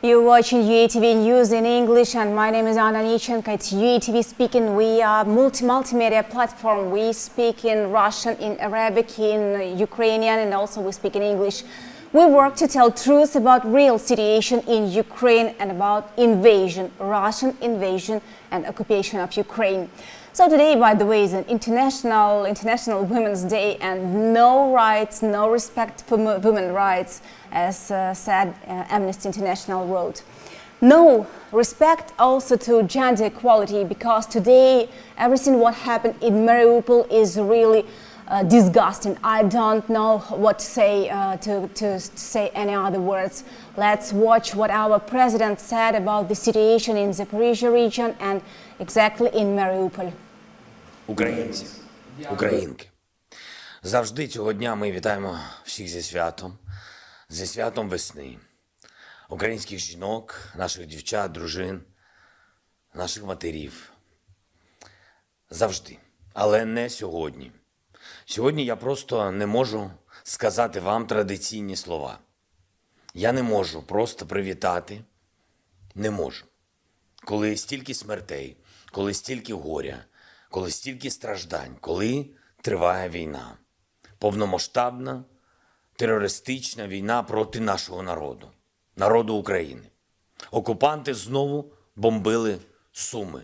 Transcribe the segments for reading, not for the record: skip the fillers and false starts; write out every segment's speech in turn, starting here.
You're watching UATV News in English, and my name is Anna Nichenko. It's UATV speaking. We are multimedia platform. We speak in Russian, in Arabic, in Ukrainian, and also we speak in English. We work to tell truth about real situation in Ukraine and about invasion, Russian invasion and occupation of Ukraine. So today, by the way, is an International Women's Day, and no rights, no respect for women's rights, as said Amnesty International wrote. No respect also to gender equality, because today everything what happened in Mariupol is really disgusting. I don't know what to say to say any other words. Let's watch what our president said about the situation in Zaporizhia region and exactly in Mariupol. Українці, українки, завжди цього дня ми вітаємо всіх зі святом весни. Українських жінок, наших дівчат, дружин, наших матерів. Завжди. Але не сьогодні. Сьогодні я просто не можу сказати вам традиційні слова. Я не можу просто привітати. Не можу. Коли стільки смертей, коли стільки горя, коли стільки страждань, коли триває війна. Повномасштабна, терористична війна проти нашого народу. Народу України. Окупанти знову бомбили Суми.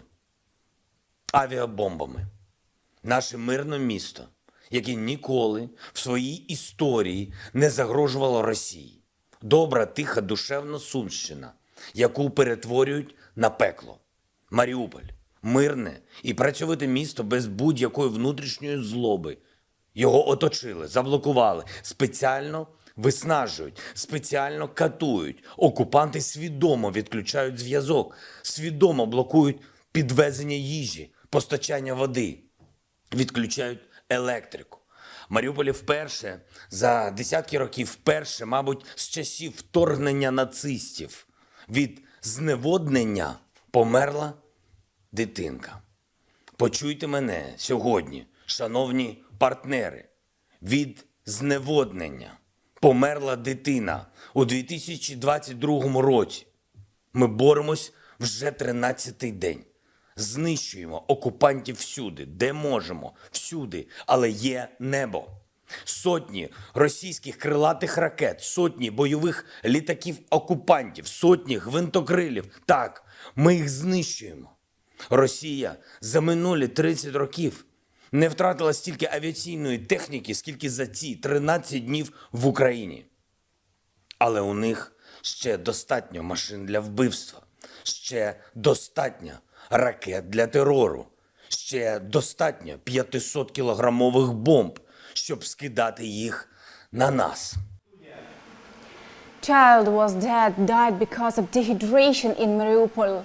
Авіабомбами. Наше мирне місто, яке ніколи в своїй історії не загрожувало Росії. Добра, тиха, душевна Сумщина, яку перетворюють на пекло. Маріуполь. Мирне і працьовите місто без будь-якої внутрішньої злоби. Його оточили, заблокували, спеціально виснажують, спеціально катують. Окупанти свідомо відключають зв'язок, свідомо блокують підвезення їжі, постачання води, відключають електрику. В Маріуполі вперше, за десятки років вперше, мабуть, з часів вторгнення нацистів, від зневоднення померла дитинка. Почуйте мене сьогодні, шановні партнери. Від зневоднення померла дитина у 2022 році. Ми боремось вже 13-й день. Знищуємо окупантів всюди, де можемо, всюди, але є небо. Сотні російських крилатих ракет, сотні бойових літаків окупантів, сотні гвинтокрилів. Так, ми їх знищуємо. Росія за минулі 30 років не втратила стільки авіаційної техніки, скільки за ці 13 днів в Україні. Але у них ще достатньо машин для вбивства, ще достатньо ракет для терору, ще достатньо 500-кілограмових бомб, щоб скидати їх на нас. Child was dead, died because of dehydration in Mariupol.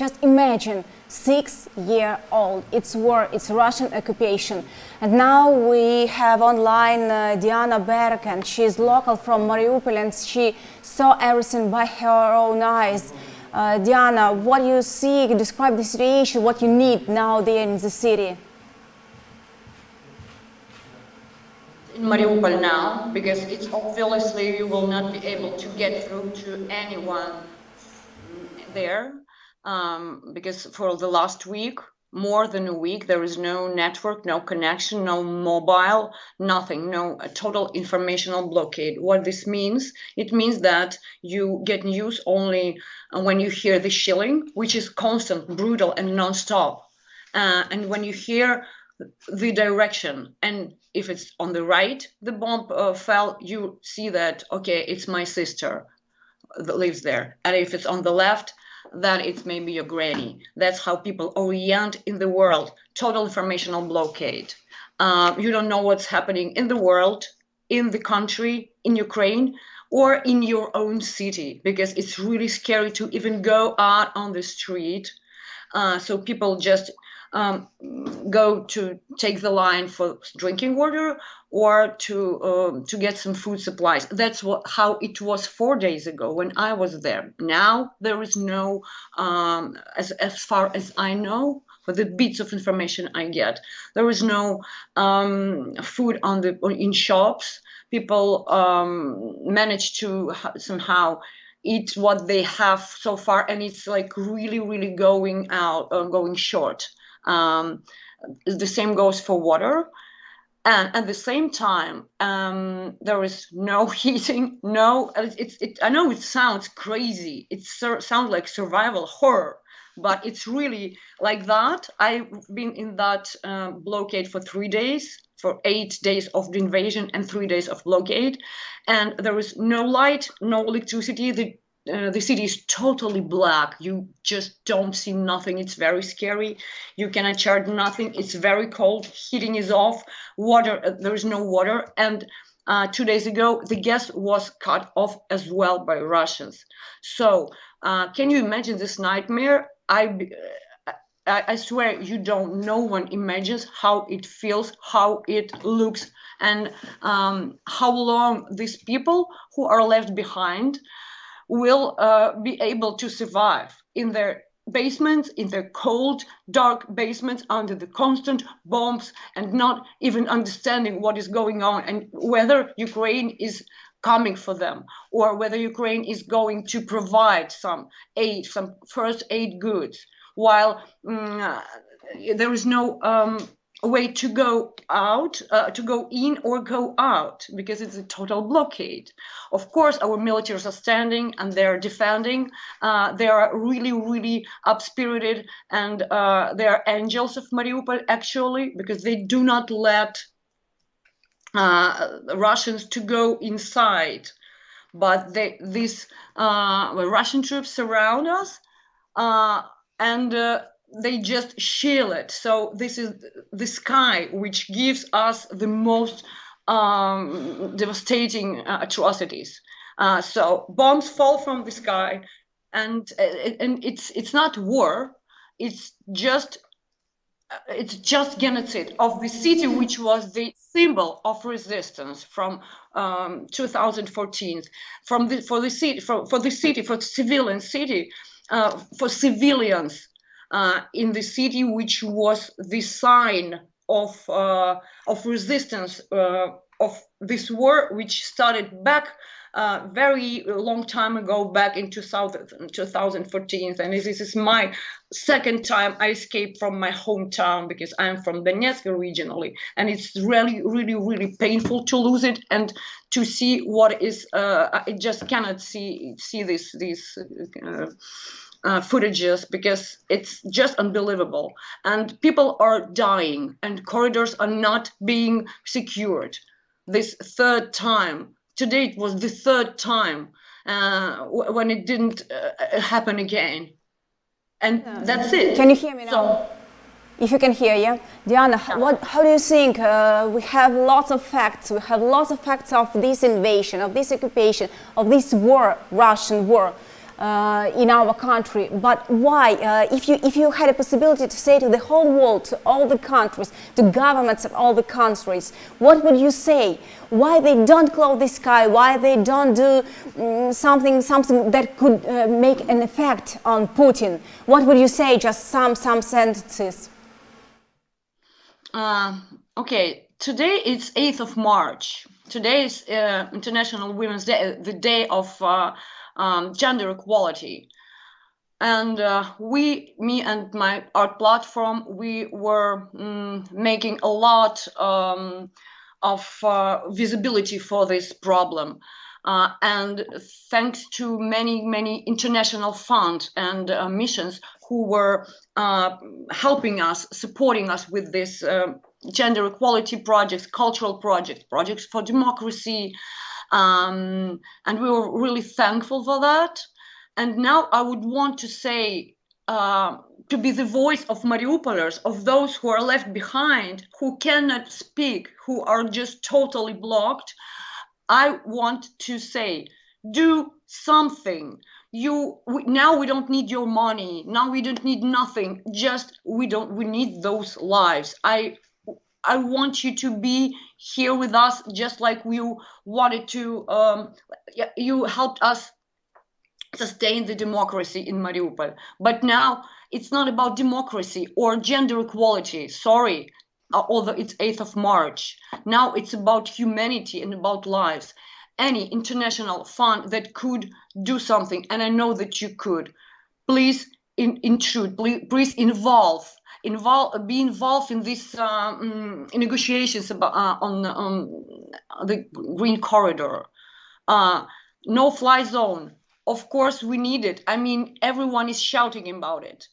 Just imagine, 6-year-old. It's war, it's Russian occupation. And now we have online Diana Berg, and she's local from Mariupol, and she saw everything by her own eyes. Diana, what you see, describe the situation, what you need now there in the city. In Mariupol now, because it's obviously you will not be able to get through to anyone there, because for the last week, more than a week, there is no network, no connection, no mobile, nothing, no total informational blockade. What this means, it means that you get news only when you hear the shelling, which is constant, brutal, and non-stop. And when you hear the direction, and if it's on the right, the bomb fell, you see that, okay, it's my sister that lives there. And if it's on the left, then it's maybe your granny. That's how people orient in the world. Total informational blockade. You don't know what's happening in the world, in the country, in Ukraine, or in your own city, because it's really scary to even go out on the street. So people just go to take the line for drinking water or to get some food supplies. That's how it was 4 days ago when I was there. Now there is no, as far as I know, for the bits of information I get, there is no food in shops. People manage to somehow eat what they have so far, and it's like really, really going short. The same goes for water. And at the same time, there is no heating, no, I know it sounds crazy. It sounds like survival horror, but it's really like that. I've been in that blockade for 3 days, for 8 days of the invasion and 3 days of blockade. And there is no light, no electricity. The city is totally black. You just don't see nothing. It's very scary. You cannot charge nothing. It's very cold. Heating is off. Water, there is no water. And 2 days ago, the gas was cut off as well by Russians. So can you imagine this nightmare? I swear no one imagines how it feels, how it looks, and how long these people who are left behind will be able to survive in their basements, in their cold, dark basements under the constant bombs, and not even understanding what is going on and whether Ukraine is coming for them, or whether Ukraine is going to provide some aid, some first aid goods, while there is no way to go out, to go in or go out, because it's a total blockade. Of course, our militaries are standing and they're defending. They are really, really up-spirited, and they are angels of Mariupol, actually, because they do not let Russians to go inside. But these Russian troops surround us, and they just shield it. So this is the sky which gives us the most devastating atrocities. So bombs fall from the sky, and it's not war. It's just genocide of the city, which was the symbol of resistance from 2014, for the civilian city, for civilians. In the city, which was the sign of resistance of this war, which started back very long time ago, back in 2014. And this is my second time I escaped from my hometown, because I'm from Donetsk originally, and it's really, really, really painful to lose it and to see what is. I just cannot see these footages, because it's just unbelievable, and people are dying and corridors are not being secured. This third time, today it was the third time when it didn't happen again, and that's it. Can you hear me now? So, if you can hear, yeah. Diana, how do you think, we have lots of facts of this invasion, of this occupation, of this war, Russian war, in our country, but why, if you had a possibility to say to the whole world, to all the countries, to governments of all the countries, what would you say? Why they don't close the sky? Why they don't do something that could make an effect on Putin? What would you say? Just some sentences. Okay, today it's 8th of March. Today is International Women's Day, the day of gender equality. And me and my art platform, we were making a lot of visibility for this problem. And thanks to many international funds and missions who were helping us, supporting us with this gender equality projects, cultural projects for democracy, and we were really thankful for that. And now I would want to say, to be the voice of Mariupoliers, of those who are left behind, who cannot speak, who are just totally blocked. I want to say, do something. Now we don't need your money. Now we don't need nothing. Just we need those lives. I want you to be here with us, just like you wanted to. You helped us sustain the democracy in Mariupol. But now it's not about democracy or gender equality. Sorry, although it's 8th of March. Now it's about humanity and about lives. any international fund that could do something, and I know that you could, please intrude, please be involved in these negotiations about on the green corridor. No-fly zone. Of course, we need it. I mean, everyone is shouting about it.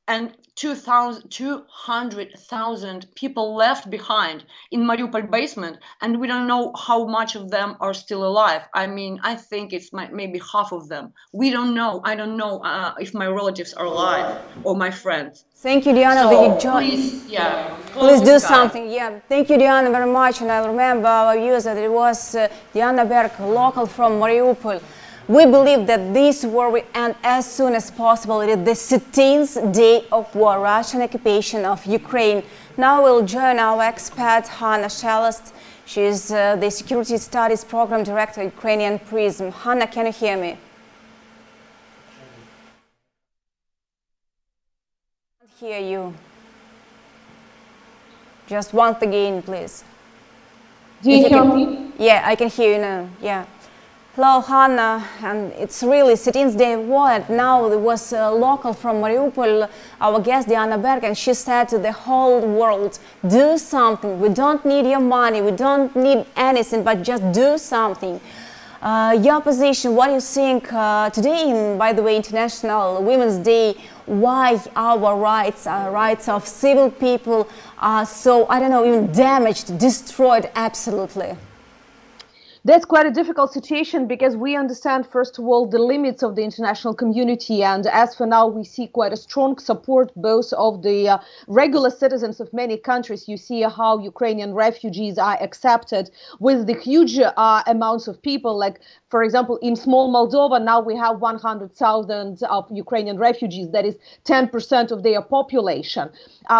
And 200,000 people left behind in Mariupol basement, and we don't know how much of them are still alive. I mean, I think it's maybe half of them. We don't know. I don't know if my relatives are alive or my friends. Thank you, Diana, So that you joined. please, yeah, Please do something. Yeah, thank you, Diana, very much. And I remember our viewers that it was Diana Berg, local from Mariupol. We believe that this war will end as soon as possible. It is the 17th day of war, Russian occupation of Ukraine. Now we'll join our expert, Hanna Shelest. She is the Security Studies Program Director, Ukrainian PRISM. Hanna, can you hear me? I can't hear you. Just once again, please. Do you hear me? Yeah, I can hear you now. Yeah. Hello, Hanna, and it's really 17th day of war. Now there was a local from Mariupol, our guest Diana Berg, and she said to the whole world, do something. We don't need your money, we don't need anything, but just do something. Your position, what do you think today, by the way, International Women's Day, why our rights of civil people are so, I don't know, even damaged, destroyed absolutely? That's quite a difficult situation because we understand, first of all, the limits of the international community. And as for now, we see quite a strong support both of the regular citizens of many countries. You see how Ukrainian refugees are accepted with the huge amounts of people. Like, for example, in small Moldova, now we have 100,000 of Ukrainian refugees. That is 10% of their population.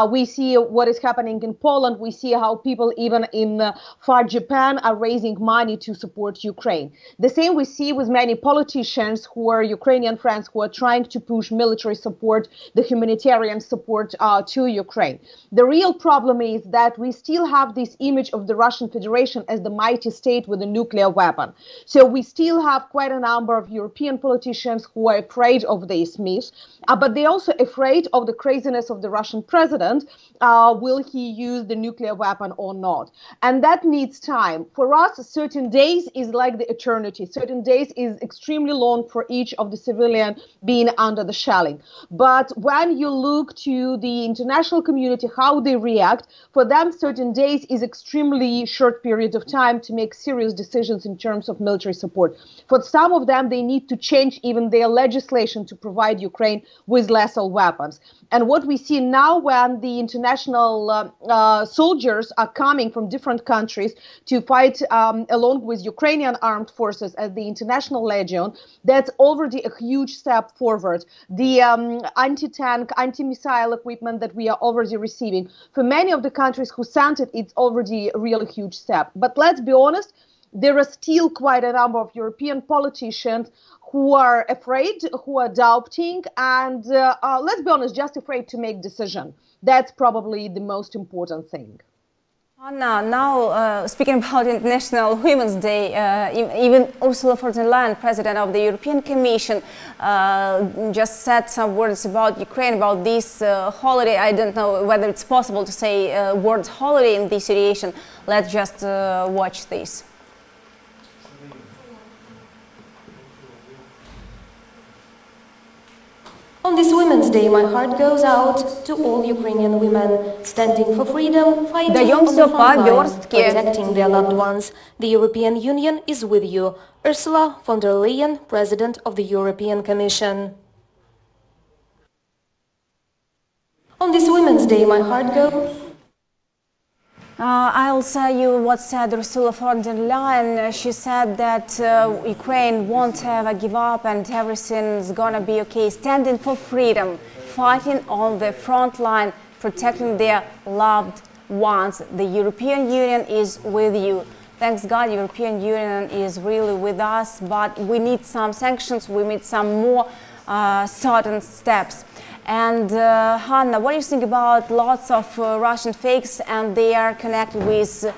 We see what is happening in Poland. We see how people even in far Japan are raising money to support Ukraine. The same we see with many politicians who are Ukrainian friends who are trying to push military support, the humanitarian support to Ukraine. The real problem is that we still have this image of the Russian Federation as the mighty state with a nuclear weapon. So we still have quite a number of European politicians who are afraid of these myths, but they're also afraid of the craziness of the Russian president. Will he use the nuclear weapon or not? And that needs time. For us, certain days is like the eternity. Certain days is extremely long for each of the civilian being under the shelling. But when you look to the international community, how they react, for them certain days is extremely short period of time to make serious decisions in terms of military support. For some of them, they need to change even their legislation to provide Ukraine with lethal weapons. And what we see now when the international soldiers are coming from different countries to fight along with Ukrainian armed forces as the International Legion, that's already a huge step forward. The anti-tank, anti-missile equipment that we are already receiving, for many of the countries who sent it, it's already a really huge step. But let's be honest, there are still quite a number of European politicians who are afraid, who are doubting, and let's be honest, just afraid to make decision. That's probably the most important thing. Anna, now speaking about International Women's Day, even Ursula von der Leyen, President of the European Commission, just said some words about Ukraine, about this holiday. I don't know whether it's possible to say word holiday in this situation. Let's just watch this. On this Women's Day, my heart goes out to all Ukrainian women standing for freedom, fighting on the front line, protecting their loved ones. The European Union is with you. Ursula von der Leyen, President of the European Commission. On this Women's Day, my heart goes... I'll tell you what said Ursula von der Leyen. She said that Ukraine won't ever give up and everything's gonna be okay. Standing for freedom, fighting on the front line, protecting their loved ones. The European Union is with you. Thanks God, the European Union is really with us, but we need some sanctions, we need some more certain steps. And Hanna, what do you think about lots of Russian fakes, and they are connected with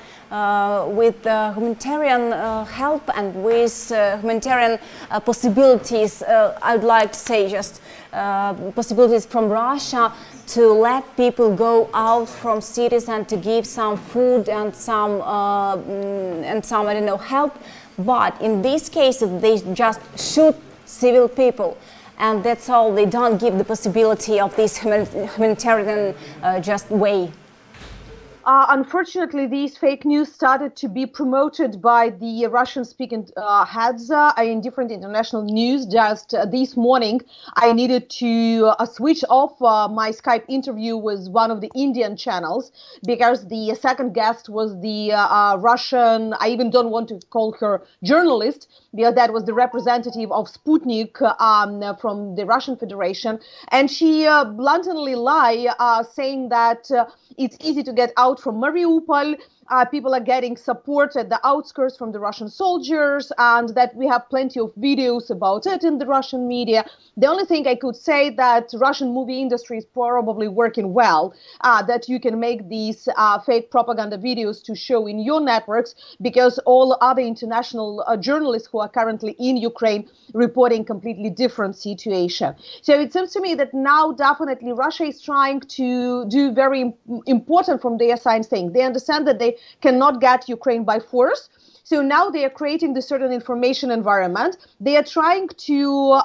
with humanitarian help and with humanitarian possibilities. I would like to say just possibilities from Russia to let people go out from cities and to give some food and some I don't know, help. But in these cases, they just shoot civil people. And that's all. They don't give the possibility of this humanitarian just way. Unfortunately, these fake news started to be promoted by the Russian-speaking heads in different international news. Just this morning, I needed to switch off my Skype interview with one of the Indian channels because the second guest was the Russian, I even don't want to call her journalist, because that was the representative of Sputnik from the Russian Federation. And she bluntly lied, saying that it's easy to get out from Mariupol. People are getting support at the outskirts from the Russian soldiers, and that we have plenty of videos about it in the Russian media. The only thing I could say that Russian movie industry is probably working well, that you can make these fake propaganda videos to show in your networks, because all other international journalists who are currently in Ukraine reporting completely different situation. So it seems to me that now definitely Russia is trying to do very important from their side thing. They understand that they cannot get Ukraine by force. So now they are creating this certain information environment. They are trying to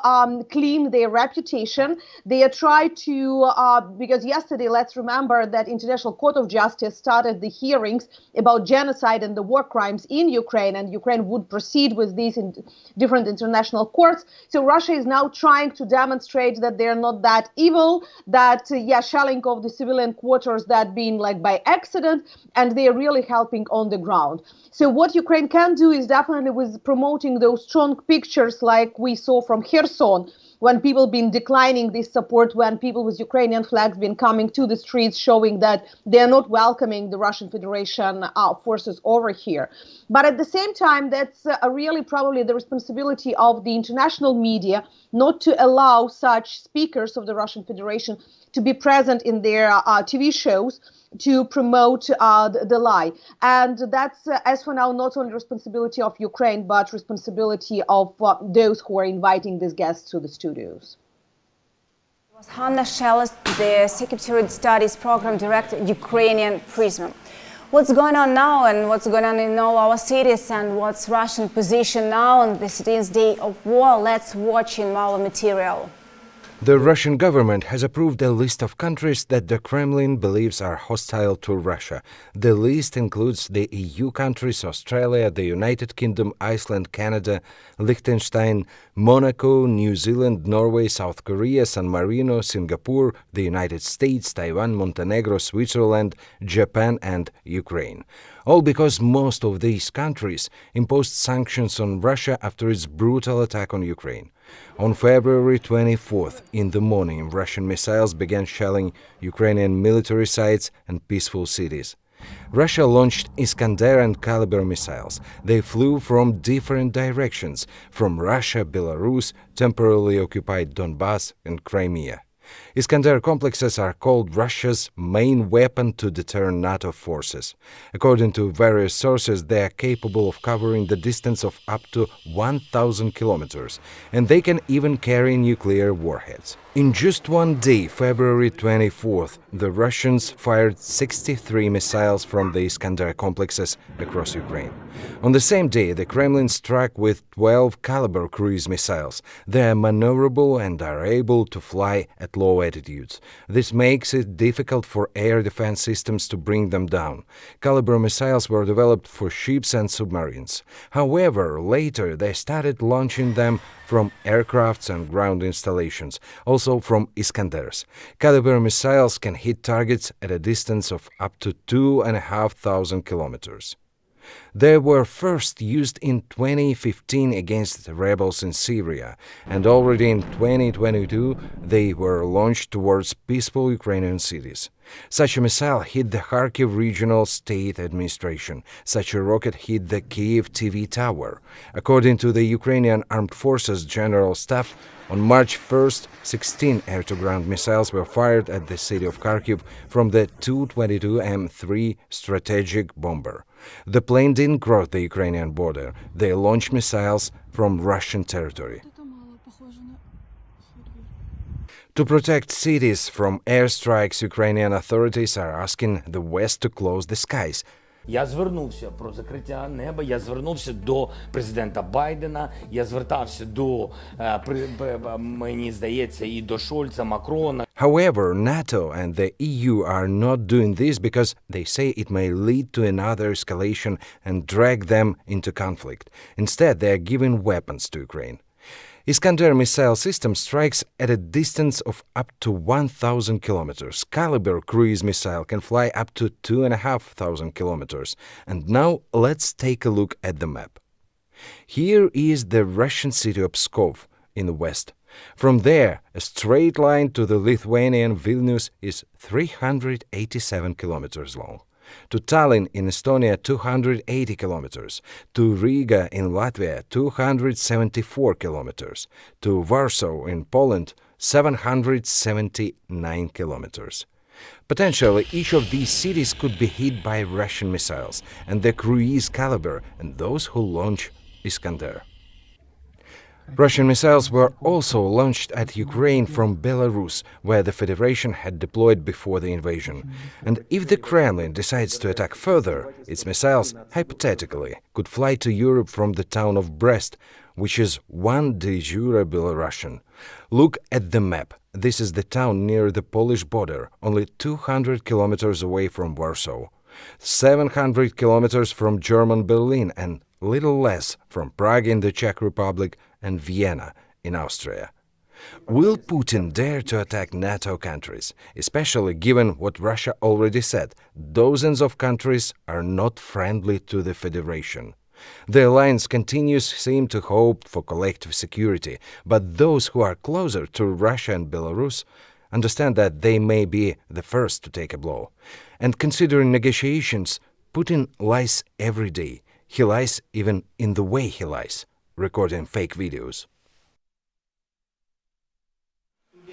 clean their reputation. They are trying to, because yesterday, let's remember that International Court of Justice started the hearings about genocide and the war crimes in Ukraine, and Ukraine would proceed with these in different international courts. So Russia is now trying to demonstrate that they're not that evil, that, shelling of the civilian quarters that being like by accident, and they are really helping on the ground. So what Ukraine can do is definitely with promoting those strong pictures like we saw from Kherson, when people been declining this support, when people with Ukrainian flags been coming to the streets showing that they are not welcoming the Russian Federation forces over here. But at the same time, that's really probably the responsibility of the international media not to allow such speakers of the Russian Federation to be present in their TV shows to promote the lie. And that's, as for now, not only responsibility of Ukraine, but responsibility of those who are inviting these guests to the studios. It was Hanna Shelest, the Secretary of Studies Program Director, Ukrainian Prism. What's going on now and what's going on in all our cities and what's Russian position now on the 16th day of war? Let's watch in our material. The Russian government has approved a list of countries that the Kremlin believes are hostile to Russia. The list includes the EU countries, Australia, the United Kingdom, Iceland, Canada, Liechtenstein, Monaco, New Zealand, Norway, South Korea, San Marino, Singapore, the United States, Taiwan, Montenegro, Switzerland, Japan, and Ukraine. All because most of these countries imposed sanctions on Russia after its brutal attack on Ukraine. On February 24th, in the morning, Russian missiles began shelling Ukrainian military sites and peaceful cities. Russia launched Iskander and Caliber missiles. They flew from different directions, from Russia, Belarus, temporarily occupied Donbass, and Crimea. Iskander complexes are called Russia's main weapon to deter NATO forces. According to various sources, they are capable of covering the distance of up to 1,000 kilometers, and they can even carry nuclear warheads. In just one day, February 24th, the Russians fired 63 missiles from the Iskander complexes across Ukraine. On the same day, the Kremlin struck with 12 Caliber cruise missiles. They are maneuverable and are able to fly at low altitudes. This makes it difficult for air defense systems to bring them down. Caliber missiles were developed for ships and submarines. However, later they started launching them from aircrafts and ground installations, also from Iskanders. Caliber missiles can hit targets at a distance of up to 2,500 kilometers. They were first used in 2015 against the rebels in Syria, and already in 2022 they were launched towards peaceful Ukrainian cities. Such a missile hit the Kharkiv Regional State Administration. Such a rocket hit the Kiev TV tower. According to the Ukrainian Armed Forces General Staff, on March 1st, 16 air-to-ground missiles were fired at the city of Kharkiv from the Tu-22M3 strategic bomber. The plane didn't cross the Ukrainian border. They launched missiles from Russian territory. To protect cities from airstrikes, Ukrainian authorities are asking the West to close the skies. Я звернувся про закриття неба, я звернувся до президента Байдена, я звертався до, мені здається, і до Шольца, Макрона. However, NATO and the EU are not doing this because they say it may lead to another escalation and drag them into conflict. Instead, they are giving weapons to Ukraine. Iskander missile system strikes at a distance of up to 1,000 kilometers. Caliber cruise missile can fly up to 2,500 kilometers. And now let's take a look at the map. Here is the Russian city of Pskov in the west. From there, a straight line to the Lithuanian Vilnius is 387 kilometers long. To Tallinn in Estonia, 280 kilometers. To Riga in Latvia, 274 kilometers. To Warsaw in Poland, 779 kilometers. Potentially, each of these cities could be hit by Russian missiles, and the cruise caliber, and those who launch Iskander. Russian missiles were also launched at Ukraine from Belarus, where the Federation had deployed before the invasion. And if the Kremlin decides to attack further, its missiles, hypothetically, could fly to Europe from the town of Brest, which is one de jure Belarusian. Look at the map. This is the town near the Polish border, only 200 kilometers away from Warsaw, 700 kilometers from German Berlin, and little less from Prague in the Czech Republic and Vienna in Austria. Will Putin dare to attack NATO countries, especially given what Russia already said? Dozens of countries are not friendly to the Federation. The alliance continues seem to hope for collective security, but those who are closer to Russia and Belarus understand that they may be the first to take a blow. And considering negotiations, Putin lies every day. He lies even in the way he lies, recording fake videos.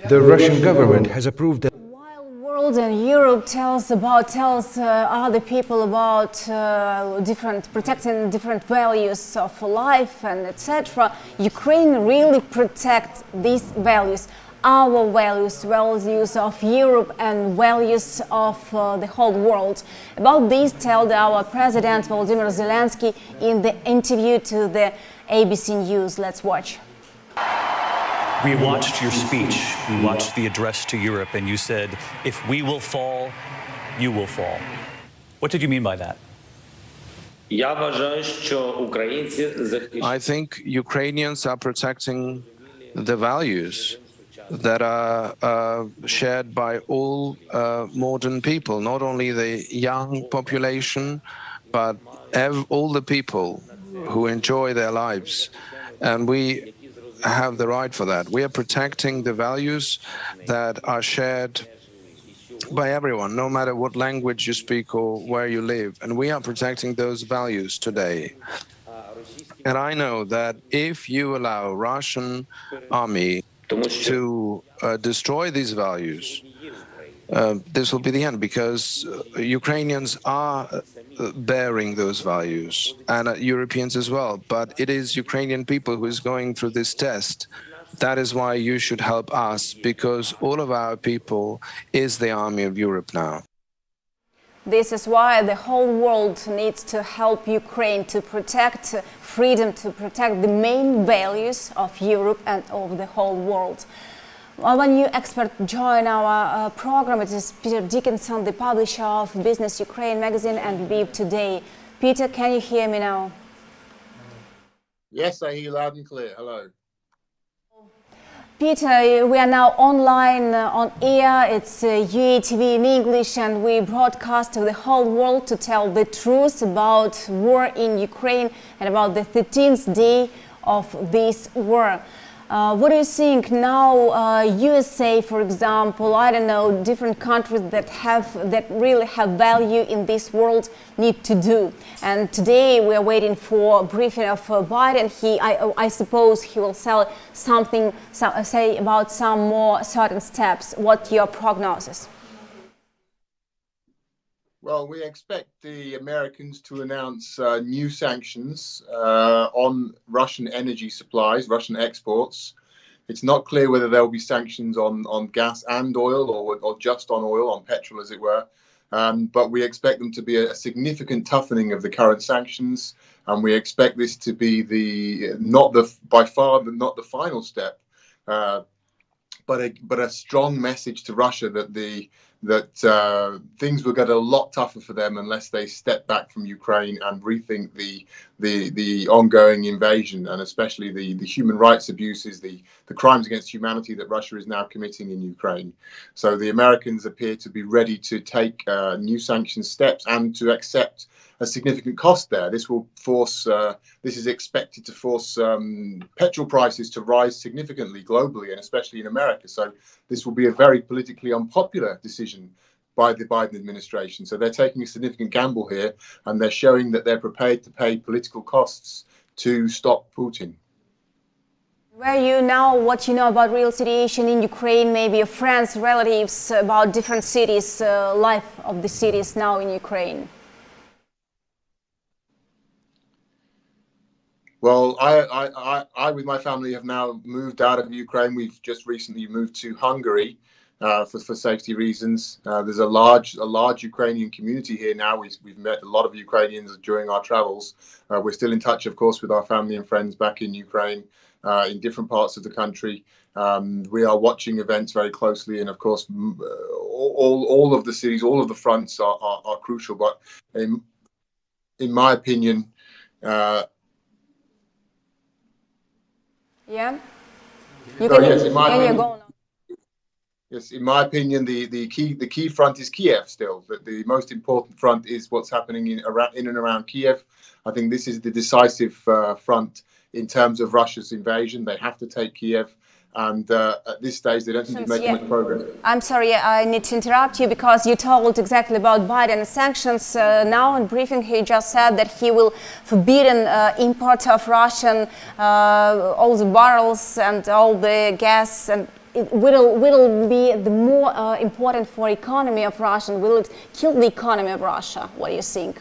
The Russian government has approved that While world and Europe tells other people about protecting different values of life and etc., Ukraine really protects these values. Our values of Europe and values of the whole world. About this told our President Volodymyr Zelensky in the interview to the ABC News. Let's watch. We watched your speech, we watched the address to Europe, and you said, if we will fall, you will fall. What did you mean by that? I think Ukrainians are protecting the values that are shared by all modern people, not only the young population, but all the people who enjoy their lives. And we have the right for that. We are protecting the values that are shared by everyone, no matter what language you speak or where you live. And we are protecting those values today. And I know that if you allow Russian army to destroy these values, this will be the end, because Ukrainians are bearing those values, and Europeans as well. But it is Ukrainian people who is going through this test. That is why you should help us, because all of our people is the army of Europe now. This is why the whole world needs to help Ukraine to protect freedom, to protect the main values of Europe and of the whole world. Our new expert joined our program. It is Peter Dickinson, the publisher of Business Ukraine magazine and Lviv Today. Peter, can you hear me now? Yes, I hear you loud and clear. Hello. Peter, we are now online on air. It's UATV in English, and we broadcast to the whole world to tell the truth about war in Ukraine and about the 13th day of this war. What do you think now? USA, for example, I don't know, different countries that really have value in this world need to do. And today we are waiting for a briefing of Biden. I suppose he will say about some more certain steps. What's your prognosis? Well, we expect the Americans to announce new sanctions on Russian energy supplies, Russian exports. It's not clear whether there will be sanctions on gas and oil or just on oil, on petrol, as it were. But we expect them to be a significant toughening of the current sanctions. And we expect this to be by far not the final step, but a strong message to Russia that things will get a lot tougher for them unless they step back from Ukraine and rethink the ongoing invasion, and especially the human rights abuses, the crimes against humanity that Russia is now committing in Ukraine. So the Americans appear to be ready to take new sanction steps and to accept a significant cost there. This is expected to force petrol prices to rise significantly globally and especially in America. So this will be a very politically unpopular decision by the Biden administration. So they're taking a significant gamble here, and they're showing that they're prepared to pay political costs to stop Putin. Where you now, what you know about real situation in Ukraine, maybe your friends, relatives, about different cities, life of the cities now in Ukraine? Well, I with my family have now moved out of Ukraine. We've just recently moved to Hungary for safety reasons. There's a large Ukrainian community here now. We've met a lot of Ukrainians during our travels. We're still in touch, of course, with our family and friends back in Ukraine, in different parts of the country. We are watching events very closely, and of course, all of the cities, all of the fronts are crucial. But in my opinion, yeah. Yes, in my opinion, the key front is Kiev still. The most important front is what's happening in and around Kiev. I think this is the decisive front in terms of Russia's invasion. They have to take Kiev. And at this stage, they don't seem to be making much progress. I'm sorry, I need to interrupt you because you told exactly about Biden's sanctions. Now in briefing, he just said that he will forbid import of Russian, all the barrels and all the gas, and it will be the more important for economy of Russia. Will it kill the economy of Russia? What do you think?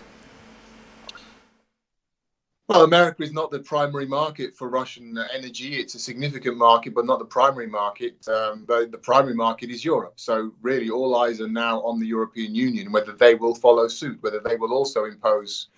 Well, America is not the primary market for Russian energy. It's a significant market, but not the primary market. The primary market is Europe. So really all eyes are now on the European Union, whether they will follow suit, whether they will also impose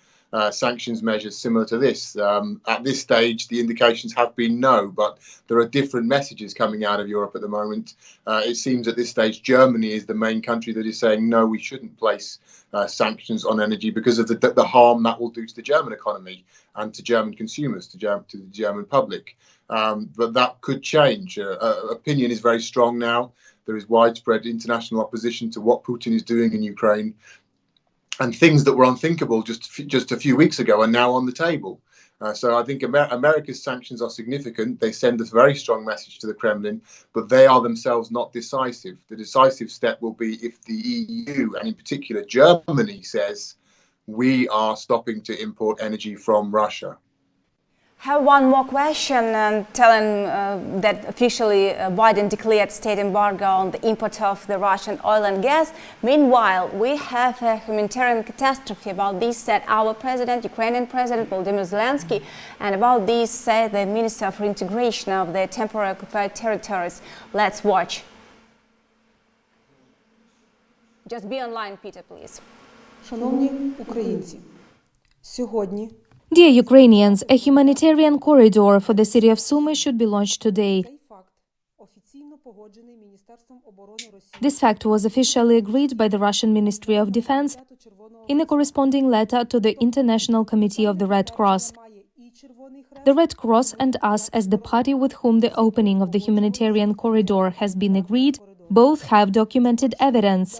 sanctions measures similar to this. At this stage, the indications have been no, but there are different messages coming out of Europe at the moment. It seems at this stage, Germany is the main country that is saying, no, we shouldn't place sanctions on energy because of the harm that will do to the German economy and to German consumers, to the German public. But that could change. Opinion is very strong now. There is widespread international opposition to what Putin is doing in Ukraine. And things that were unthinkable just a few weeks ago are now on the table. So I think America's sanctions are significant. They send a very strong message to the Kremlin, but they are themselves not decisive. The decisive step will be if the EU, and in particular Germany, says we are stopping to import energy from Russia. I have one more question, and telling that officially Biden declared state embargo on the import of the Russian oil and gas. Meanwhile, we have a humanitarian catastrophe. About this said our president, Ukrainian President Volodymyr Zelensky, and about this said the Minister for Integration of the temporarily occupied territories. Let's watch. Just be online, Peter, please. Шановні українці, сьогодні Dear Ukrainians, a humanitarian corridor for the city of Sumy should be launched today. This fact was officially agreed by the Russian Ministry of Defense in a corresponding letter to the International Committee of the Red Cross. The Red Cross and us, as the party with whom the opening of the humanitarian corridor has been agreed, both have documented evidence.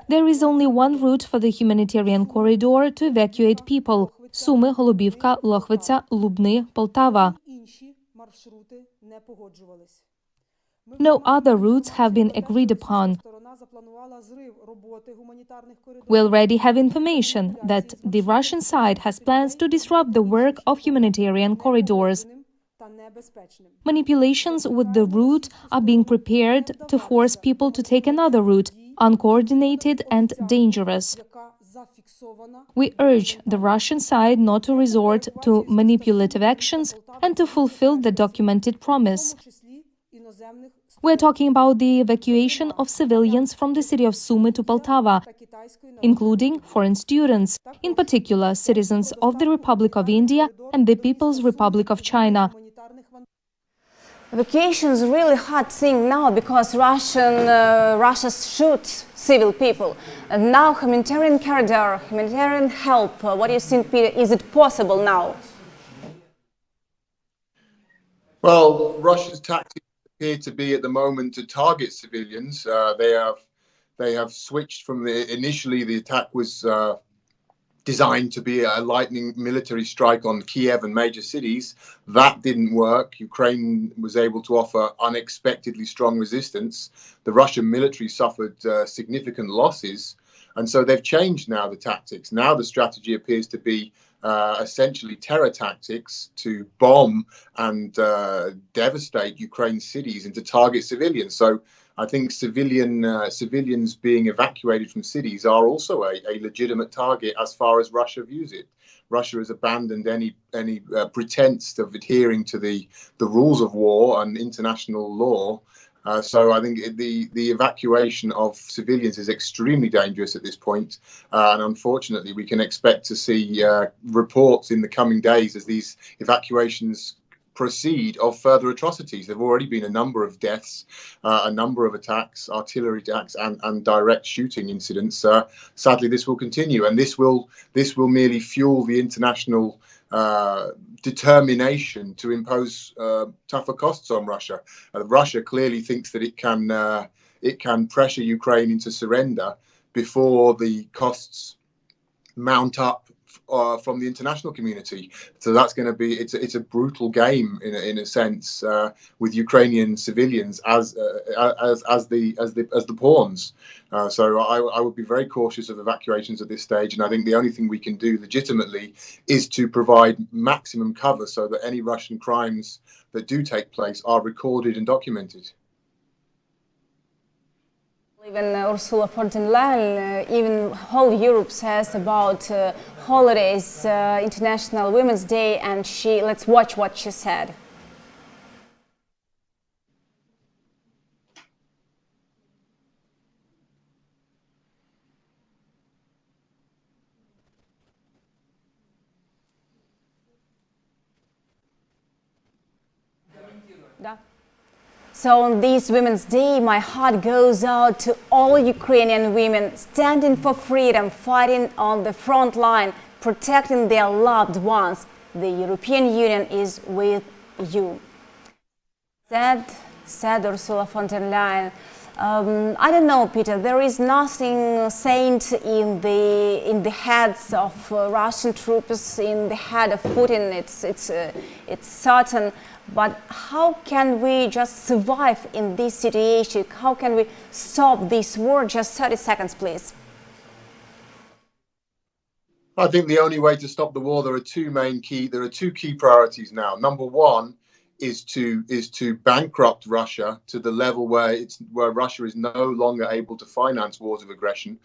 There is only one route for the humanitarian corridor to evacuate people – Sumy, Голубівка, Лохвиця, Лубни, Poltava. інші маршрути не погоджувались. No other routes have been agreed upon. We already have information that the Russian side has plans to disrupt the work of humanitarian corridors. Manipulations with the route are being prepared to force people to take another route, uncoordinated and dangerous. We urge the Russian side not to resort to manipulative actions and to fulfill the documented promise. We're talking about the evacuation of civilians from the city of Sumy to Poltava, including foreign students, in particular citizens of the Republic of India and the People's Republic of China. Evacuation is a really hard thing now because Russia shoots civil people. And now humanitarian corridor, humanitarian help, what do you think, Peter? Is it possible now? Well, Russia's tactics appear to be at the moment to target civilians. They have switched from initially the attack was designed to be a lightning military strike on Kiev and major cities. That didn't work. Ukraine was able to offer unexpectedly strong resistance. The Russian military suffered significant losses. And so they've changed now the tactics. Now the strategy appears to be essentially terror tactics to bomb and devastate Ukraine's cities and to target civilians. So I think civilians being evacuated from cities are also a legitimate target as far as Russia views it. Russia has abandoned any pretense of adhering to the rules of war and international law. So I think the evacuation of civilians is extremely dangerous at this point. And unfortunately, we can expect to see reports in the coming days as these evacuations proceed of further atrocities. There have already been a number of deaths, a number of attacks, artillery attacks and direct shooting incidents. Sadly, this will continue, and this will merely fuel the international determination to impose tougher costs on Russia. Russia clearly thinks that it can pressure Ukraine into surrender before the costs mount up from the international community. So that's going to be it's a brutal game in a sense with Ukrainian civilians as the pawns. So I would be very cautious of evacuations at this stage, and I think the only thing we can do legitimately is to provide maximum cover so that any Russian crimes that do take place are recorded and documented. Even Ursula von der Leyen, even whole Europe says about holidays, International Women's Day, and let's watch what she said. Да. So on this Women's Day, my heart goes out to all Ukrainian women standing for freedom, fighting on the front line, protecting their loved ones. The European Union is with you. Said Ursula von der Leyen. I don't know, Peter. There is nothing saint in the heads of Russian troops, in the head of Putin. It's certain. But how can we just survive in this situation? How can we stop this war? Just 30 seconds, please. I think the only way to stop the war, there are two key priorities now. Number one is to bankrupt Russia to the level where Russia is no longer able to finance wars of aggression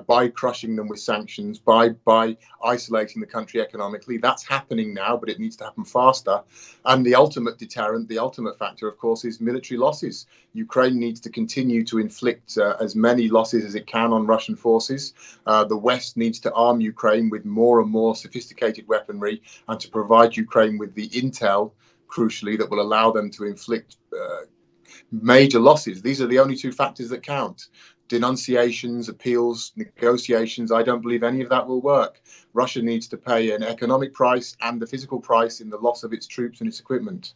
by crushing them with sanctions, by isolating the country economically. That's happening now, but it needs to happen faster. And the ultimate deterrent, the ultimate factor, of course, is military losses. Ukraine needs to continue to inflict as many losses as it can on Russian forces. The West needs to arm Ukraine with more and more sophisticated weaponry and to provide Ukraine with the intel, crucially, that will allow them to inflict major losses. These are the only two factors that count. Denunciations, appeals, negotiations, I don't believe any of that will work. Russia needs to pay an economic price and the physical price in the loss of its troops and its equipment.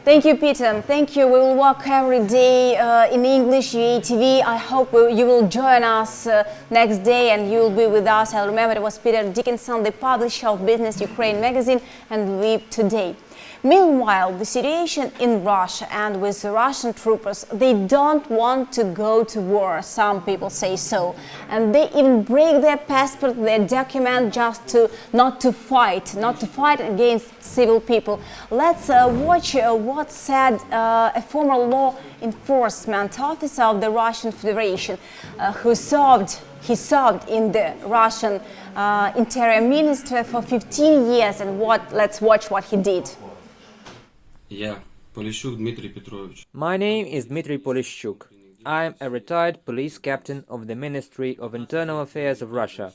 Thank you, Peter. Thank you. We will work every day in English, UATV. I hope you will join us next day and you will be with us. I'll remember it was Peter Dickinson, the publisher of Business Ukraine magazine and Lviv Today. Meanwhile, the situation in Russia and with the Russian troopers, they don't want to go to war, some people say so. And they even break their passport, their document, just to not to fight against civil people. Let's watch what said a former law enforcement officer of the Russian Federation who served in the Russian Interior Ministry for 15 years, and let's watch what he did. My name is Dmitry Polishchuk. I am a retired police captain of the Ministry of Internal Affairs of Russia.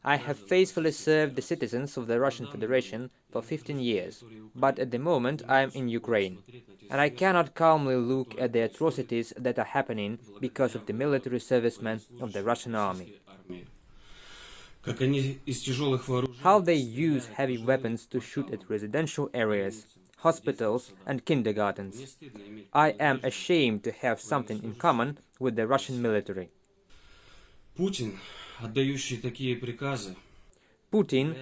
I have faithfully served the citizens of the Russian Federation for 15 years, but at the moment I am in Ukraine, and I cannot calmly look at the atrocities that are happening because of the military servicemen of the Russian army. How they use heavy weapons to shoot at residential areas, hospitals and kindergartens. I am ashamed to have something in common with the Russian military. Putin,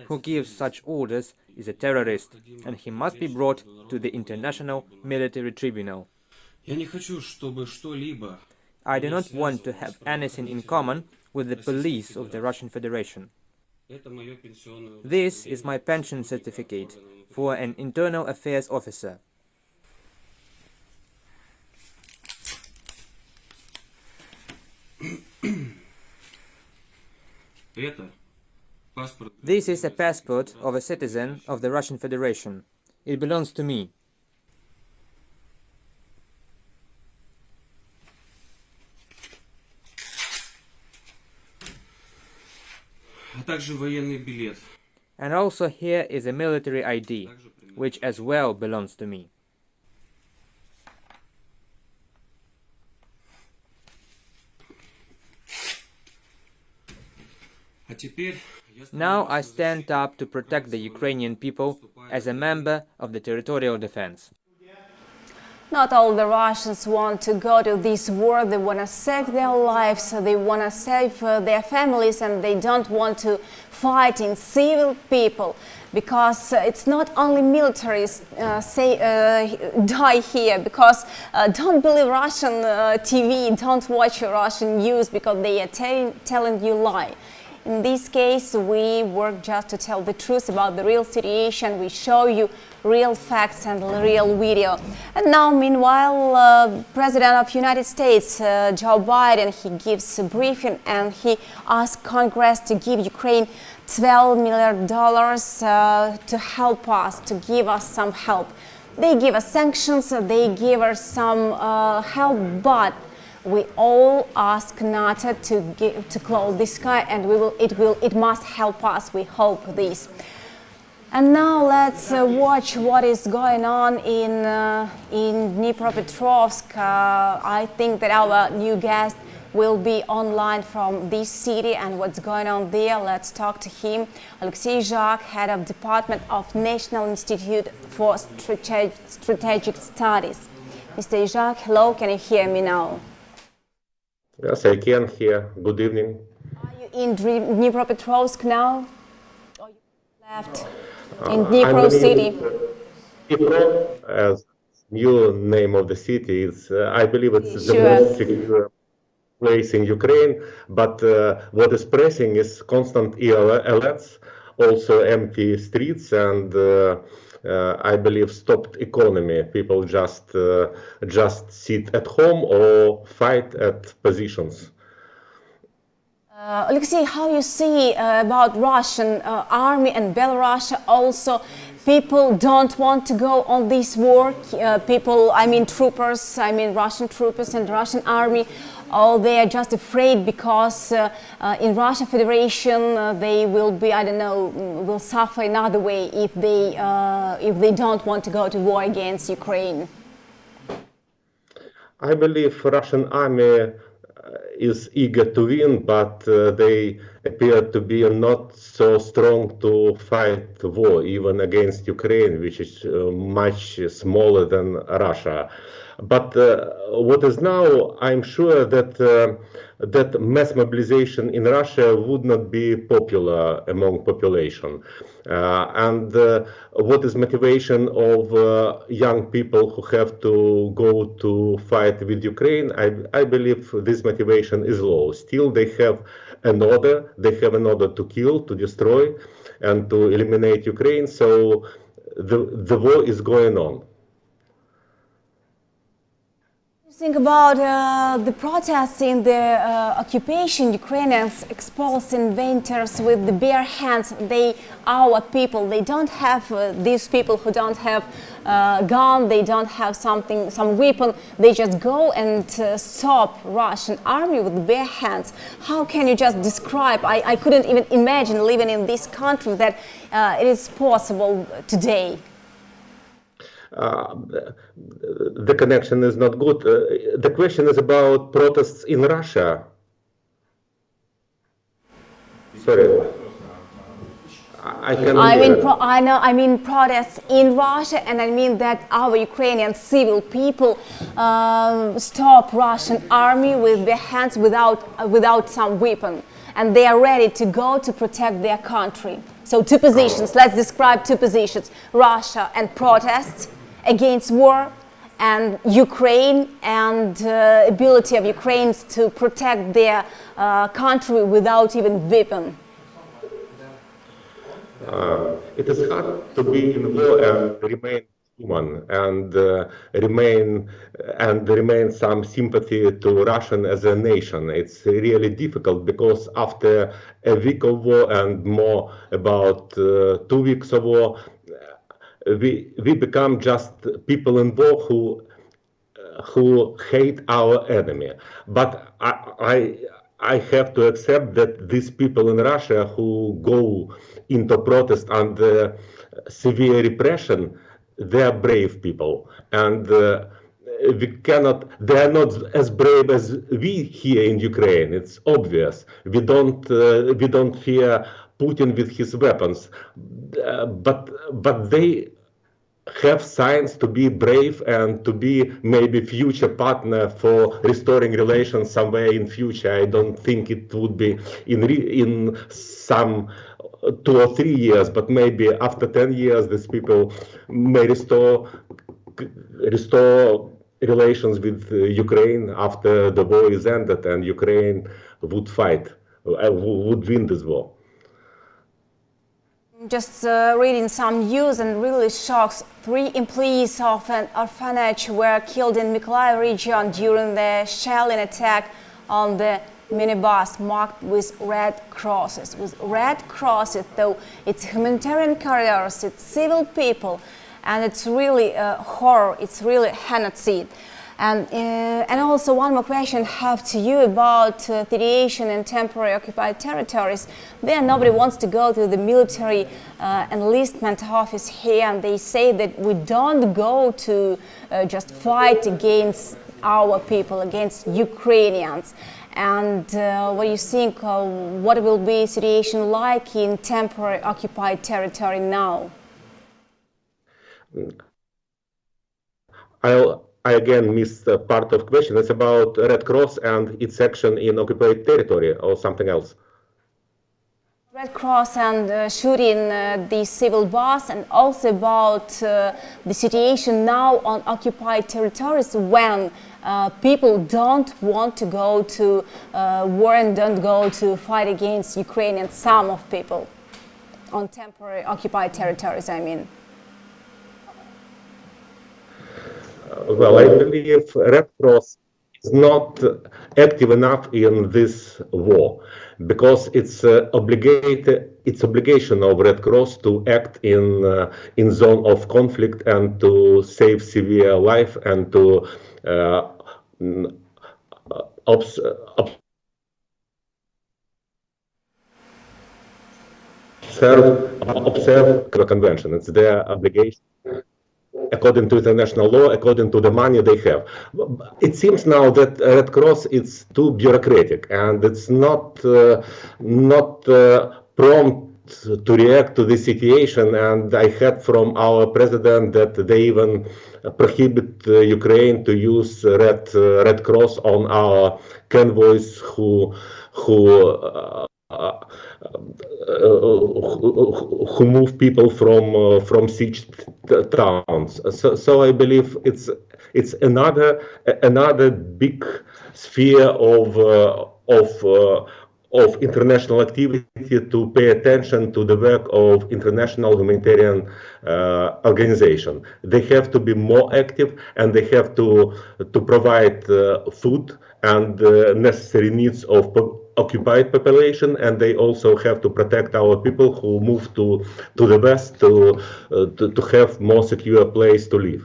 who gives such orders, is a terrorist, and he must be brought to the International Military Tribunal. I do not want to have anything in common with the police of the Russian Federation. This is my pension certificate for an internal affairs officer. This is a passport of a citizen of the Russian Federation. It belongs to me. And also here is a military ID, which as well belongs to me. Now I stand up to protect the Ukrainian people as a member of the territorial defense. Not all the Russians want to go to this war. They want to save their lives, they want to save their families, and they don't want to fight in civil people, because it's not only militaries die here, because don't believe Russian TV, don't watch Russian news, because they are telling you lie. In this case, we work just to tell the truth about the real situation. We show you real facts and real video. And now, meanwhile, President of United States, Joe Biden, he gives a briefing and he asks Congress to give Ukraine $12 million to help us, to give us some help. They give us sanctions, they give us some help, but we all ask NATO to close the sky, and it must help us. We hope this. And now let's watch what is going on in Dnipropetrovsk. I think that our new guest will be online from this city and what's going on there. Let's talk to him. Alexei Jacques, head of Department of National Institute for Strategic Studies. Mr. Jacques, hello, can you hear me now? Yes, I can hear. Good evening. Are you in Dnipropetrovsk now? Or you left in Dnipro city? Dnipro, as new name of the city, is I believe it's the most secure place in Ukraine. But what is pressing is constant alerts, also empty streets, and I believe stopped economy. People just sit at home or fight at positions. Alexei, how you see about Russian army and Belarus also? People don't want to go on this war. Troopers, Russian troopers and Russian army. Oh, they are just afraid because in Russia Federation they will be, will suffer another way if they don't want to go to war against Ukraine. I believe Russian army is eager to win, but they appear to be not so strong to fight the war, even against Ukraine, which is much smaller than Russia. But what is now, I'm sure that that mass mobilization in Russia would not be popular among population. And what is motivation of young people who have to go to fight with Ukraine? I believe this motivation is low. Still, they have an order. They have an order to kill, to destroy, and to eliminate Ukraine. So the war is going on. Think about the protests in the occupation. Ukrainians expose invaders with the bare hands. They, our people, they don't have these people who don't have gun. They don't have some weapon. They just go and stop Russian army with bare hands. How can you just describe? I couldn't even imagine living in this country that it is possible today. The connection is not good. The question is about protests in Russia. Sorry. I mean protests in Russia, and I mean that our Ukrainian civil people stop Russian army with their hands without some weapon, and they are ready to go to protect their country. So two positions. Let's describe two positions: Russia and protests against war, and Ukraine and ability of Ukrainians to protect their country without even weapon. It is hard to be in war and remain human and remain some sympathy to Russian as a nation. It's really difficult because after a week of war and more about 2 weeks of war, we become just people in war who hate our enemy. But I have to accept that these people in Russia who go into protest under severe repression, they are brave people, and they are not as brave as we here in Ukraine. It's obvious. We don't fear Putin with his weapons, but they have signs to be brave and to be maybe future partner for restoring relations somewhere in future. I don't think it would be in some 2 or 3 years, but maybe after 10 years, these people may restore relations with Ukraine after the war is ended, and Ukraine would win this war. Just reading some news and really shocks. 3 employees of an orphanage were killed in Mykolaiv region during the shelling attack on the minibus marked with red crosses. With red crosses, though it's humanitarian carriers, it's civil people, and it's really horror. It's really genocide. And also one more question I have to you about situation in temporary occupied territories. There nobody wants to go to the military enlistment office here, and they say that we don't go to just fight against our people, against Ukrainians. And what do you think, what will be situation like in temporary occupied territory now? I again missed part of question. It's about Red Cross and its action in occupied territory or something else. Red Cross and shooting the civil bus, and also about the situation now on occupied territories when people don't want to go to war and don't go to fight against Ukraine, and some of people on temporary occupied territories, I mean. Well, I believe Red Cross is not active enough in this war because it's obligation of Red Cross to act in zone of conflict and to save severe life and to observe the convention. It's their obligation. according to international law, according to the money they have. It seems now that Red Cross is too bureaucratic and it's not prompt to react to the situation. And I heard from our president that they even prohibit Ukraine to use Red Cross on our convoys who move people from siege towns. So I believe it's another big sphere of international activity to pay attention to the work of international humanitarian organization. They have to be more active and they have to provide food and necessary needs of occupied population, and they also have to protect our people who move to the west to have more secure place to live,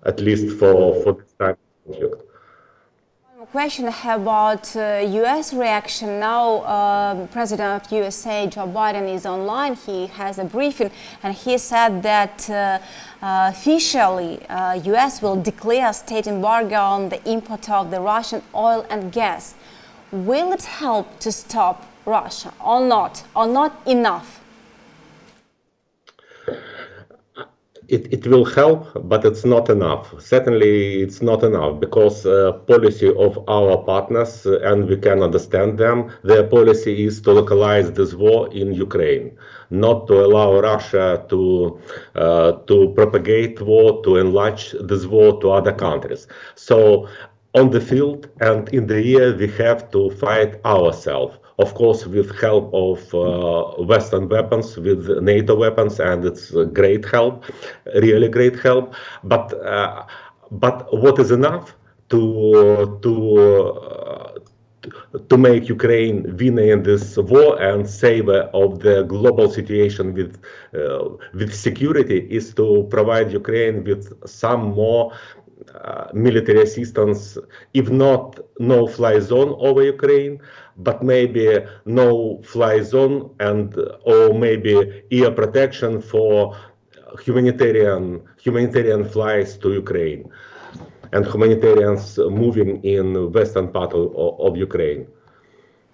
at least for this time of conflict. Question about U.S. reaction. Now, President of USA, Joe Biden, is online. He has a briefing, and he said that officially U.S. will declare a state embargo on the import of the Russian oil and gas. Will it help to stop Russia or not enough? It will help, but it's not enough. Certainly, it's not enough because policy of our partners, and we can understand them, their policy is to localize this war in Ukraine, not to allow Russia to propagate war, to enlarge this war to other countries. So on the field and in the air, we have to fight ourselves. Of course, with help of Western weapons, with NATO weapons, and it's great help, really great help. But what is enough to make Ukraine winner in this war and saver of the global situation with security is to provide Ukraine with some more military assistance, if not no-fly zone over Ukraine, but maybe no-fly zone and or maybe air protection for humanitarian flights to Ukraine and humanitarians moving in western part of Ukraine.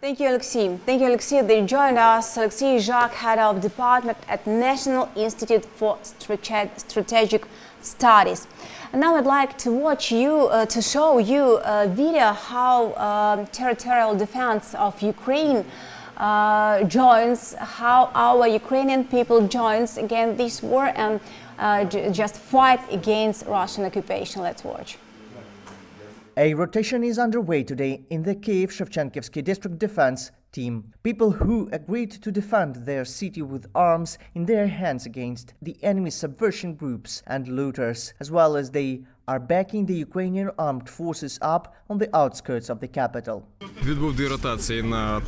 Thank you, Alexei. Thank you, Alexei. They joined us. Alexei Jacques, head of department at National Institute for Strategic Studies. And now I'd like to watch you, to show you a video how territorial defense of Ukraine joins, how our Ukrainian people joins against this war and just fight against Russian occupation. Let's watch. A rotation is underway today in the Kyiv-Shevchenkivsky district defense team. People who agreed to defend their city with arms in their hands against the enemy's subversion groups and looters, as well as they are backing the Ukrainian armed forces up on the outskirts of the capital.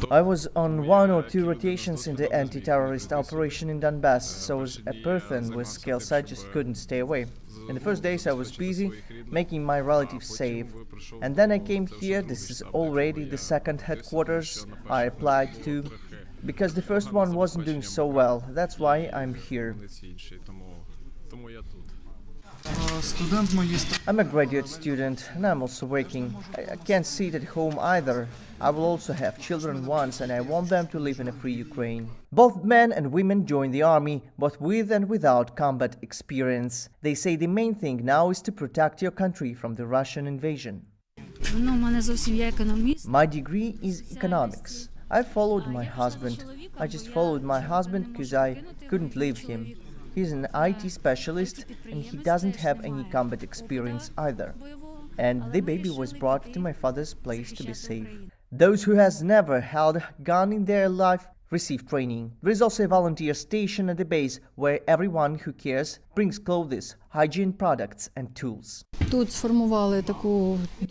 I was on 1 or 2 rotations in the anti-terrorist operation in Donbass, so as a person with skills I just couldn't stay away. In the first days I was busy making my relatives safe, and then I came here. This is already the second headquarters I applied to, because the first one wasn't doing so well. That's why I'm here. I'm a graduate student and I'm also working. I can't sit at home either. I will also have children once and I want them to live in a free Ukraine. Both men and women join the army, both with and without combat experience. They say the main thing now is to protect your country from the Russian invasion. My degree is economics. I followed my husband. I just followed my husband because I couldn't leave him. He's an IT specialist and he doesn't have any combat experience either. And the baby was brought to my father's place to be safe. Those who has never held a gun in their life receive training. There is also a volunteer station at the base where everyone who cares brings clothes, hygiene products and tools.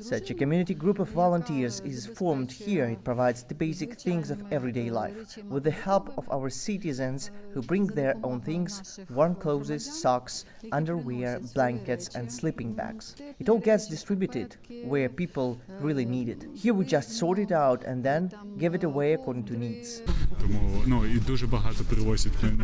Such a community group of volunteers is formed here. It provides the basic things of everyday life. With the help of our citizens who bring their own things, warm clothes, socks, underwear, blankets and sleeping bags. It all gets distributed where people really need it. Here we just sort it out and then give it away according to needs.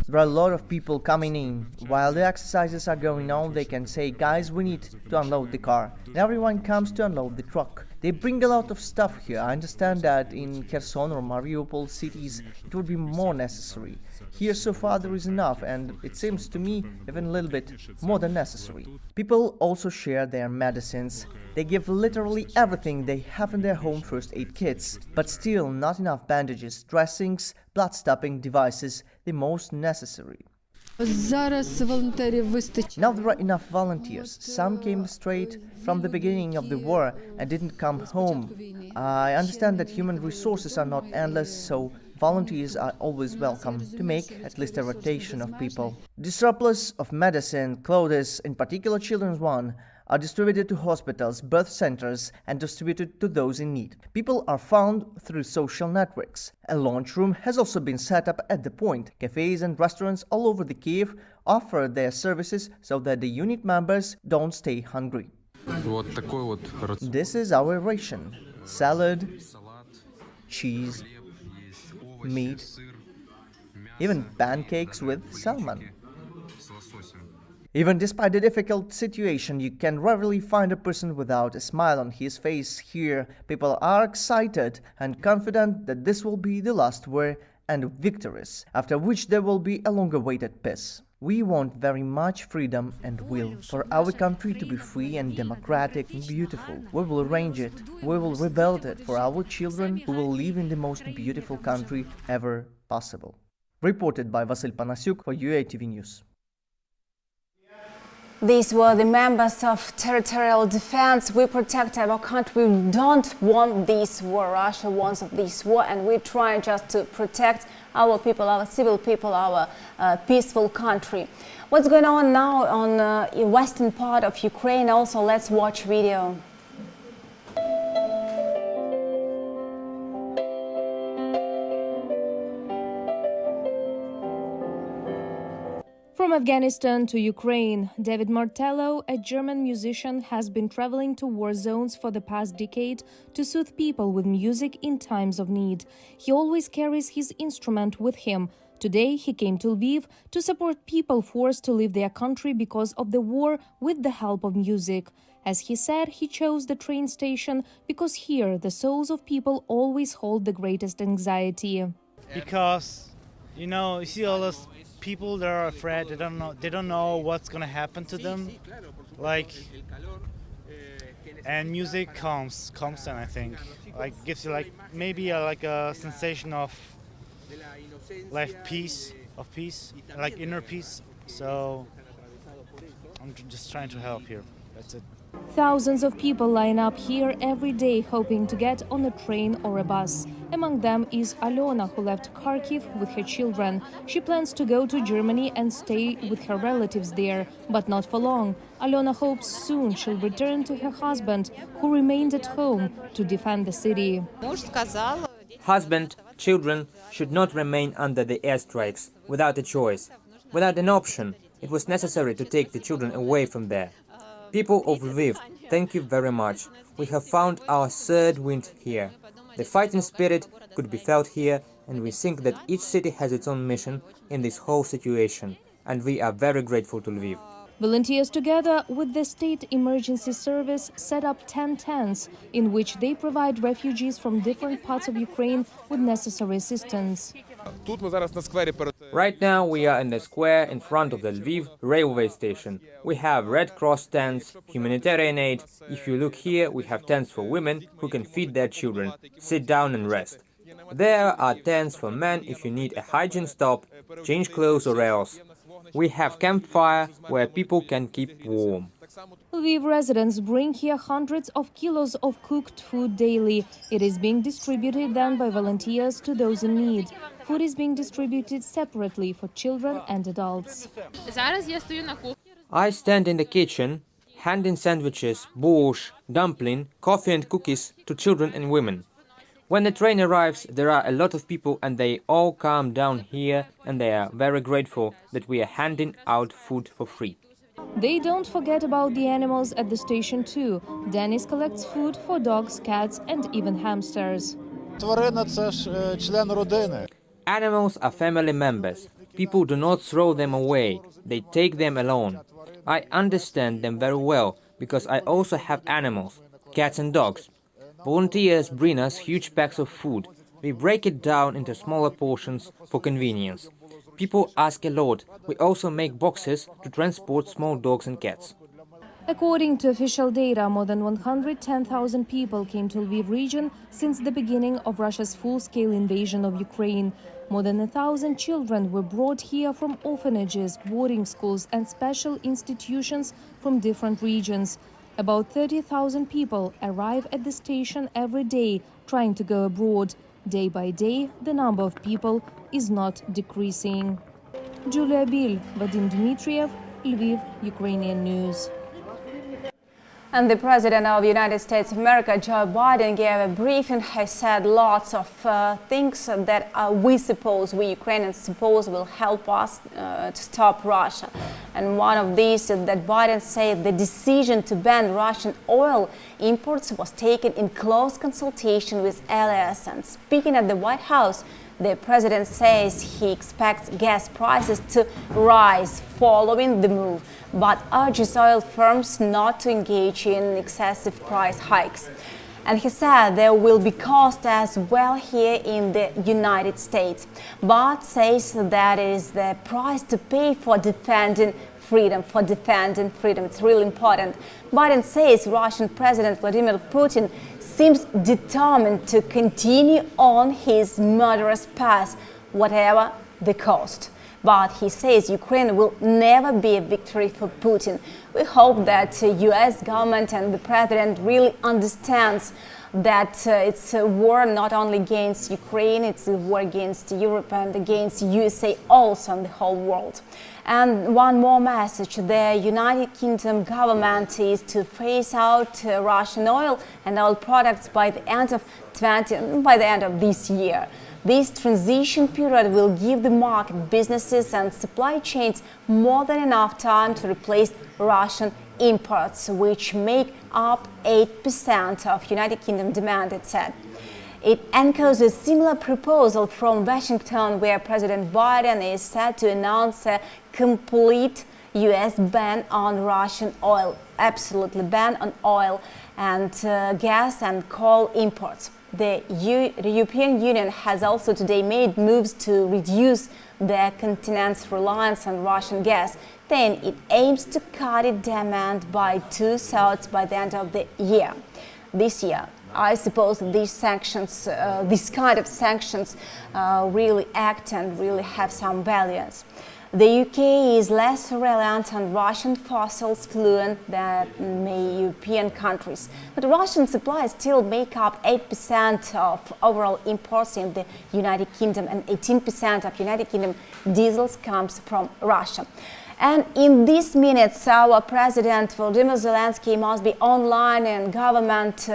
There are a lot of people coming in. While the access exercises are going on, they can say, guys, we need to unload the car. And everyone comes to unload the truck. They bring a lot of stuff here. I understand that in Kherson or Mariupol cities it would be more necessary. Here so far there is enough, and it seems to me even a little bit more than necessary. People also share their medicines. They give literally everything they have in their home first aid kits, but still not enough bandages, dressings, blood-stopping devices, the most necessary. Now there are enough volunteers. Some came straight from the beginning of the war and didn't come home. I understand that human resources are not endless, so volunteers are always welcome to make at least a rotation of people. The surplus of medicine, clothes, in particular children's one, are distributed to hospitals, birth centers, and distributed to those in need. People are found through social networks. A lunch room has also been set up at the point. Cafes and restaurants all over the Kiev offer their services so that the unit members don't stay hungry. This is our ration: salad, cheese, meat, even pancakes with salmon. Even despite the difficult situation, you can rarely find a person without a smile on his face here. People are excited and confident that this will be the last war and victorious, after which there will be a long-awaited peace. We want very much freedom and will for our country to be free and democratic and beautiful. We will arrange it, we will rebuild it for our children who will live in the most beautiful country ever possible. Reported by Vasil Panasyuk for UATV News. These were the members of territorial defense. We protect our country. We don't want this war. Russia wants this war, and we're trying just to protect our people, our civil people, our peaceful country. What's going on now on the western part of Ukraine? Also, let's watch video. From Afghanistan to Ukraine, David Martello, a German musician, has been traveling to war zones for the past decade to soothe people with music in times of need. He always carries his instrument with him. Today, he came to Lviv to support people forced to leave their country because of the war with the help of music. As he said, he chose the train station because here the souls of people always hold the greatest anxiety. Because, you know, you see all those people that are afraid, they don't know what's gonna happen to them, and music calms them, I think, gives you maybe a sensation of peace, inner peace. So I'm just trying to help here. That's it. Thousands of people line up here every day hoping to get on a train or a bus. Among them is Alona, who left Kharkiv with her children. She plans to go to Germany and stay with her relatives there, but not for long. Alona hopes soon she'll return to her husband, who remained at home to defend the city. Husband, children should not remain under the airstrikes without a choice, without an option. It was necessary to take the children away from there. People of Lviv, thank you very much. We have found our third wind here. The fighting spirit could be felt here, and we think that each city has its own mission in this whole situation, and we are very grateful to Lviv. Volunteers, together with the State Emergency Service, set up 10 tents in which they provide refugees from different parts of Ukraine with necessary assistance. Right now we are in the square in front of the Lviv railway station. We have Red Cross tents, humanitarian aid. If you look here, we have tents for women who can feed their children, sit down and rest. There are tents for men if you need a hygiene stop, change clothes or else. We have campfire where people can keep warm. Lviv residents bring here hundreds of kilos of cooked food daily. It is being distributed then by volunteers to those in need. Food is being distributed separately for children and adults. I stand in the kitchen, handing sandwiches, borscht, dumpling, coffee and cookies to children and women. When the train arrives, there are a lot of people and they all come down here and they are very grateful that we are handing out food for free. They don't forget about the animals at the station too. Dennis collects food for dogs, cats and even hamsters. Animals are family members. People do not throw them away, they take them alone. I understand them very well, because I also have animals, cats and dogs. Volunteers bring us huge packs of food. We break it down into smaller portions for convenience. People ask a lot. We also make boxes to transport small dogs and cats. According to official data, more than 110,000 people came to Lviv region since the beginning of Russia's full-scale invasion of Ukraine. More than 1,000 children were brought here from orphanages, boarding schools and special institutions from different regions. About 30,000 people arrive at the station every day trying to go abroad. Day by day, the number of people is not decreasing. Julia Bil, Vadim Dmitriev, Lviv, Ukrainian News. And the President of the United States of America, Joe Biden, gave a briefing. He said lots of things that we Ukrainians suppose will help us to stop Russia. And one of these is that Biden said the decision to ban Russian oil imports was taken in close consultation with allies. And speaking at the White House, the president says he expects gas prices to rise following the move, but urges oil firms not to engage in excessive price hikes. And he said there will be cost as well here in the United States, but says that it is the price to pay for defending freedom, It's really important. Biden says Russian President Vladimir Putin seems determined to continue on his murderous path, whatever the cost. But he says Ukraine will never be a victory for Putin. We hope that the US government and the president really understands that it's a war not only against Ukraine, it's a war against Europe and against USA also and the whole world. And one more message, the United Kingdom government is to phase out Russian oil and oil products by the end of this year. This transition period will give the market, businesses and supply chains more than enough time to replace Russian imports, which make up 8% of United Kingdom demand, it said. It echoes a similar proposal from Washington, where President Biden is set to announce a complete US ban on Russian oil, absolutely ban on oil and gas and coal imports. The European Union has also today made moves to reduce the continent's reliance on Russian gas. Then it aims to cut its demand by 2/3 by the end of the year. This year, I suppose these sanctions, this kind of sanctions really act and really have some values. The UK is less reliant on Russian fossils fluent than many European countries, but Russian supplies still make up 8% of overall imports in the United Kingdom, and 18% of United Kingdom diesel comes from Russia. And in these minutes, our President Volodymyr Zelensky must be online, and government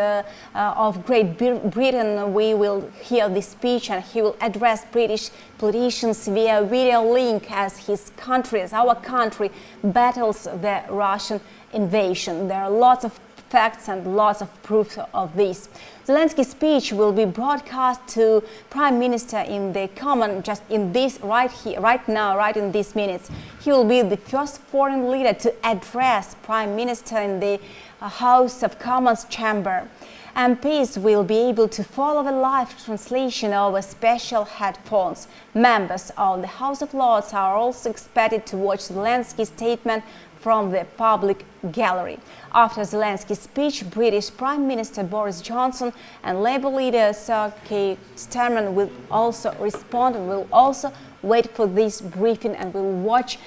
of Great Britain, we will hear this speech, and he will address British politicians via video link as his country, as our country, battles the Russian invasion. There are lots of facts and lots of proof of this. Zelensky's speech will be broadcast to Prime Minister in the Commons just in this right now, right in these minutes. He will be the first foreign leader to address Prime Minister in the House of Commons chamber. MPs will be able to follow the live translation over special headphones. Members of the House of Lords are also expected to watch Zelensky's statement from the public gallery. After Zelensky's speech, British Prime Minister Boris Johnson and Labour leader Sir Keir Starmer will also respond and will also wait for this briefing and will watch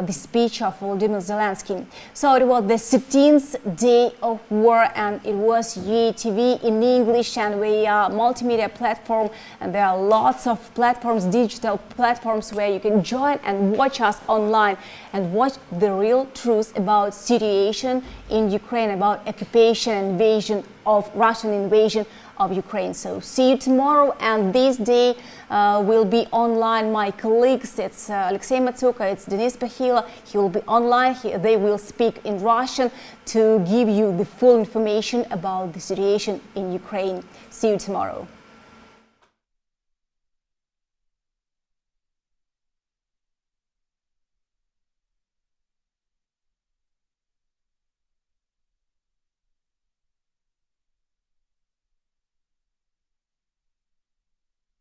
the speech of Volodymyr Zelensky. So it was the 17th day of war, and it was UATV in English, and we are a multimedia platform, and there are lots of platforms, digital platforms, where you can join and watch us online and watch the real truth about situation in Ukraine, about occupation and invasion of Russian invasion of Ukraine. So see you tomorrow, and this day will be online. My colleagues, it's Alexey Matsuka, it's Denis Pahila. He will be online. They will speak in Russian to give you the full information about the situation in Ukraine. See you tomorrow.